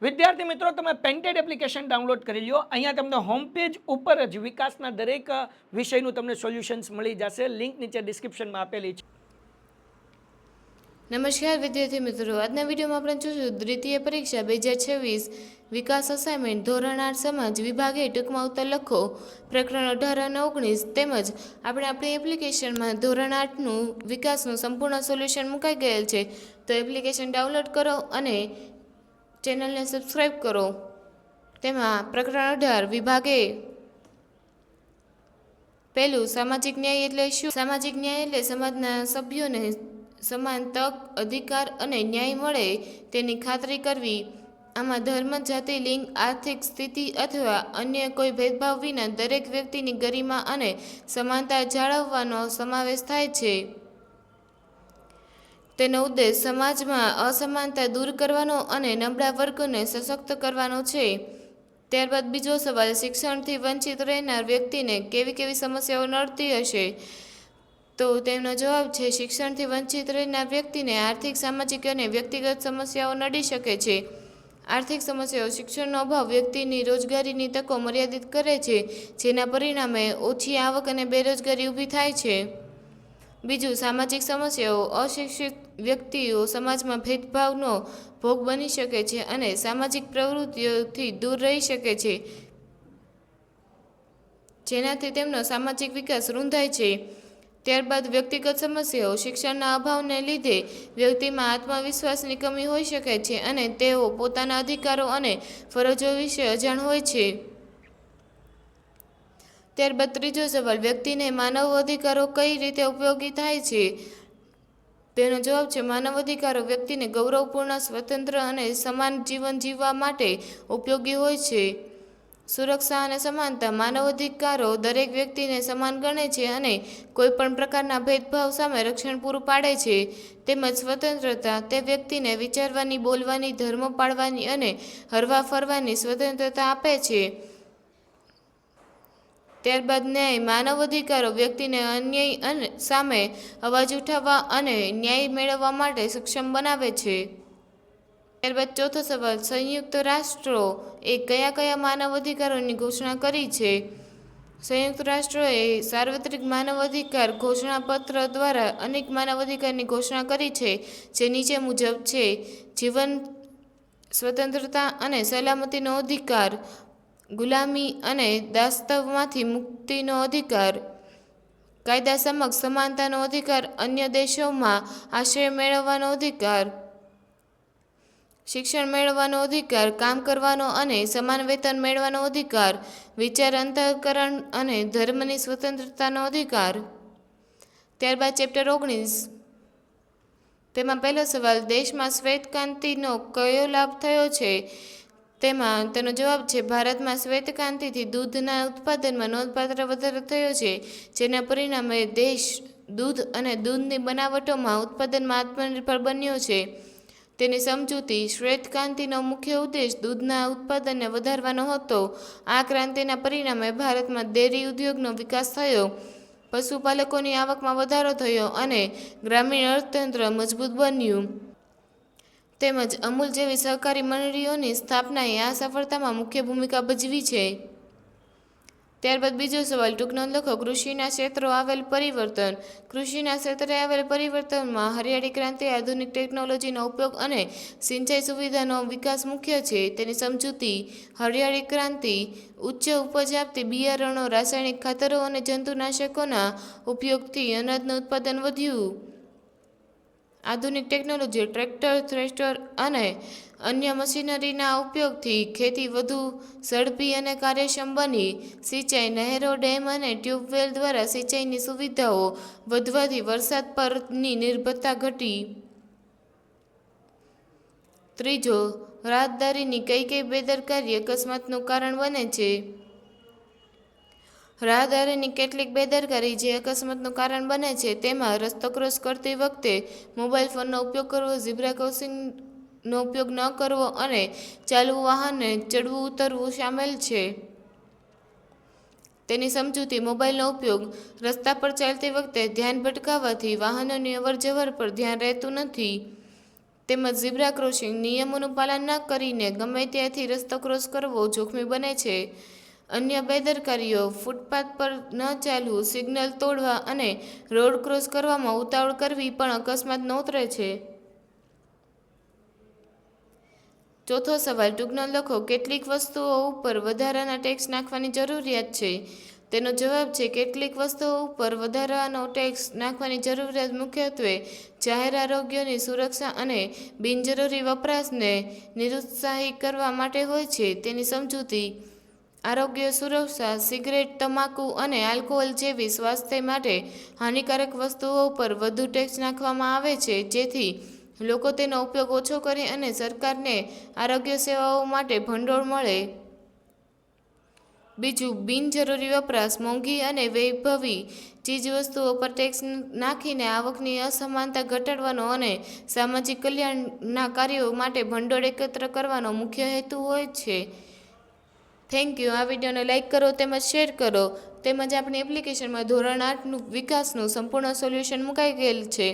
વિદ્યાર્થી મિત્રો, તમે પેન્ટેડ એપ્લિકેશન ડાઉનલોડ કરી લ્યો. અહીંયા તમને હોમ પેજ ઉપર જ વિકાસના દરેક વિષયનું તમને સોલ્યુશન્સ મળી જશે. લિંક નીચે ડિસ્ક્રિપ્શનમાં આપેલી છે. નમસ્કાર વિદ્યાર્થી મિત્રો, આજના વિડીયોમાં આપણે જોશું દ્વિતીય પરીક્ષા 2026 વિકાસ અસાઇનમેન્ટ ધોરણ 8 સમાજ વિભાગે ટૂંકમાં ઉત્તર લખો પ્રકરણ 18 અને 19 તેમજ આપણે આપણી એપ્લિકેશનમાં ધોરણ 8નું વિકાસનું સંપૂર્ણ સોલ્યુશન મુકાઈ ગયેલ છે. તો એપ્લિકેશન ડાઉનલોડ કરો અને ચેનલને સબસ્ક્રાઈબ કરો. તેમાં પ્રકરણ 18 વિભાગે પહેલું સામાજિક ન્યાય એટલે શું? સામાજિક ન્યાય એટલે સમાજના સભ્યોને સમાન તક, અધિકાર અને ન્યાય મળે તેની ખાતરી કરવી. આમાં ધર્મ, જાતિ, લિંગ, આર્થિક સ્થિતિ અથવા અન્ય કોઈ ભેદભાવ વિના દરેક વ્યક્તિની ગરિમા અને સમાનતા જાળવવાનો સમાવેશ થાય છે. તેનો ઉદ્દેશ સમાજમાં અસમાનતા દૂર કરવાનો અને નબળા વર્ગોને સશક્ત કરવાનો છે. ત્યારબાદ બીજો સવાલ, શિક્ષણથી વંચિત રહેનાર વ્યક્તિને કેવી સમસ્યાઓ નડતી હશે? તો તેનો જવાબ છે, શિક્ષણથી વંચિત રહેનાર વ્યક્તિને આર્થિક, સામાજિક અને વ્યક્તિગત સમસ્યાઓ નડી શકે છે. આર્થિક સમસ્યાઓ, શિક્ષણનો અભાવ વ્યક્તિની રોજગારીની તકો મર્યાદિત કરે છે, જેના પરિણામે ઓછી આવક અને બેરોજગારી ઊભી થાય છે. બીજું, સામાજિક સમસ્યાઓ, અશિક્ષિત વ્યક્તિઓ સમાજમાં ભેદભાવનો ભોગ બની શકે છે અને સામાજિક પ્રવૃત્તિઓથી દૂર રહી શકે છે, જેનાથી તેમનો સામાજિક વિકાસ રૂંધાય છે. ત્યારબાદ વ્યક્તિગત સમસ્યાઓ, શિક્ષણના અભાવને લીધે વ્યક્તિમાં આત્મવિશ્વાસની કમી હોઈ શકે છે અને તેઓ પોતાના અધિકારો અને ફરજો વિશે અજાણ હોય છે. ત્યારબાદ ત્રીજો સવાલ, વ્યક્તિને માનવ અધિકારો કઈ રીતે ઉપયોગી થાય છે? તેનો જવાબ છે, માનવ અધિકારો વ્યક્તિને ગૌરવપૂર્ણ, સ્વતંત્ર અને સમાન જીવન જીવવા માટે ઉપયોગી હોય છે. સુરક્ષા અને સમાનતા, માનવ અધિકારો દરેક વ્યક્તિને સમાન ગણે છે અને કોઈપણ પ્રકારના ભેદભાવ સામે રક્ષણ પૂરું પાડે છે. તેમજ સ્વતંત્રતા, તે વ્યક્તિને વિચારવાની, બોલવાની, ધર્મ પાળવાની અને હરવા ફરવાની સ્વતંત્રતા આપે છે. ત્યારબાદ ન્યાય, માનવ અધિકારો વ્યક્તિને અન્યાય સામે અવાજ ઉઠાવવા અને ન્યાય મેળવવા માટે સક્ષમ બનાવે છે. ત્યારબાદ ચોથો સવાલ, સંયુક્ત રાષ્ટ્રો એ કયા માનવ અધિકારોની ઘોષણા કરી છે? સંયુક્ત રાષ્ટ્રોએ સાર્વત્રિક માનવ અધિકાર ઘોષણાપત્ર દ્વારા અનેક માનવ અધિકારની ઘોષણા કરી છે, જે નીચે મુજબ છે: જીવન, સ્વતંત્રતા અને સલામતીનો અધિકાર, ગુલામી અને દાસત્વમાંથી મુક્તિનો અધિકાર, કાયદા સમક્ષ સમાનતાનો અધિકાર, અન્ય દેશોમાં આશ્રય મેળવવાનો અધિકાર, શિક્ષણ મેળવવાનો અધિકાર, કામ કરવાનો અને સમાન વેતન મેળવવાનો અધિકાર, વિચાર, અંતઃકરણ અને ધર્મની સ્વતંત્રતાનો અધિકાર. ત્યારબાદ ચેપ્ટર 19, તેમાં પહેલો સવાલ, દેશમાં શ્વેત ક્રાંતિનો કયો લાભ થયો છે? તેમાં તેનો જવાબ છે, ભારતમાં શ્વેત ક્રાંતિથી દૂધના ઉત્પાદનમાં નોંધપાત્ર વધારો થયો છે, જેના પરિણામે દેશ દૂધ અને દૂધની બનાવટોમાં ઉત્પાદનમાં આત્મનિર્ભર બન્યો છે. તેની સમજૂતી, શ્વેત ક્રાંતિનો મુખ્ય ઉદ્દેશ દૂધના ઉત્પાદનને વધારવાનો હતો. આ ક્રાંતિના પરિણામે ભારતમાં ડેરી ઉદ્યોગનો વિકાસ થયો, પશુપાલકોની આવકમાં વધારો થયો અને ગ્રામીણ અર્થતંત્ર મજબૂત બન્યું. તેમજ અમૂલ જેવી સહકારી મંડળીઓની સ્થાપનાએ આ સફળતામાં મુખ્ય ભૂમિકા ભજવી છે. ત્યારબાદ બીજો સવાલ, ટૂંક નોંધ લખો કૃષિના ક્ષેત્રો આવેલ પરિવર્તન. કૃષિના ક્ષેત્રે આવેલ પરિવર્તનમાં હરિયાળી ક્રાંતિ, આધુનિક ટેકનોલોજીનો ઉપયોગ અને સિંચાઈ સુવિધાનો વિકાસ મુખ્ય છે. તેની સમજૂતી, હરિયાળી ક્રાંતિ, ઉચ્ચ ઉપજ આપતી બિયારણો, રાસાયણિક ખાતરો અને જંતુનાશકોના ઉપયોગથી અનાજનું ઉત્પાદન વધ્યું. આધુનિક ટેકનોલોજી, ટ્રેક્ટર, થ્રેશર અને અન્ય મશીનરીના ઉપયોગથી ખેતી વધુ ઝડપી અને કાર્યક્ષમ બની. સિંચાઈ, નહેરો, ડેમ અને ટ્યુબવેલ દ્વારા સિંચાઈની સુવિધાઓ વધવાથી વરસાદ પરની નિર્ભરતા ઘટી. ત્રીજો, રાહદારીની કઈ બેદરકારી અકસ્માતનું કારણ બને છે? રાહદારીની કેટલીક બેદરકારી જે અકસ્માતનું કારણ બને છે, તેમાં રસ્તો ક્રોસ કરતી વખતે મોબાઈલ ફોનનો ઉપયોગ કરવો, ઝીબ્રા ક્રોસિંગનો ઉપયોગ ન કરવો અને ચાલવું વાહનને ચડવું ઉતરવું શામેલ છે. તેની સમજૂતી, મોબાઈલનો ઉપયોગ રસ્તા પર ચાલતી વખતે ધ્યાન ભટકાવવાથી વાહનોની અવરજવર પર ધ્યાન રહેતું નથી. તેમજ ઝીબ્રા ક્રોસિંગ નિયમોનું પાલન ન કરીને ગમે ત્યાંથી રસ્તો ક્રોસ કરવો જોખમી બને છે. અન્ય બેદરકારીઓ ફૂટપાથ પર ન ચાલવું, સિગ્નલ તોડવા અને રોડ ક્રોસ કરવામાં ઉતાવળ કરવી પણ અકસ્માત નોતરે છે. ચોથો સવાલ ટૂંકનો લખો. કેટલીક વસ્તુઓ ઉપર વધારાના ટેક્સ નાખવાની જરૂરિયાત છે. તેનો જવાબ છે કેટલીક વસ્તુઓ ઉપર વધારાનો ટેક્સ નાખવાની જરૂરિયાત મુખ્યત્વે જાહેર આરોગ્યની સુરક્ષા અને બિનજરૂરી વપરાશને નિરુત્સાહિત કરવા માટે હોય છે. તેની સમજૂતી આરોગ્ય સુરક્ષા સિગરેટ, તમાકુ અને આલ્કોહોલ જેવી સ્વાસ્થ્ય માટે હાનિકારક વસ્તુઓ પર વધુ ટેક્સ નાખવામાં આવે છે જેથી લોકો તેનો ઉપયોગ ઓછો કરે અને સરકારને આરોગ્ય સેવાઓ માટે ભંડોળ મળે. બીજું, બિનજરૂરી વપરાશ મોંઘી અને વૈભવી ચીજવસ્તુઓ પર ટેક્સ નાખીને આવકની અસમાનતા ઘટાડવાનો અને સામાજિક કલ્યાણના કાર્યો માટે ભંડોળ એકત્ર કરવાનો મુખ્ય હેતુ હોય છે. Thank you. આ વિડીયોને લાઇક કરો તેમજ શેર કરો. તેમજ આપણી એપ્લિકેશનમાં ધોરણ 8નું વિકાસનું સંપૂર્ણ સોલ્યુશન મુકાઈ ગયેલ છે.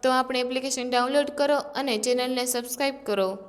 તો આપણી એપ્લિકેશન ડાઉનલોડ કરો અને ચેનલને સબસ્ક્રાઈબ કરો.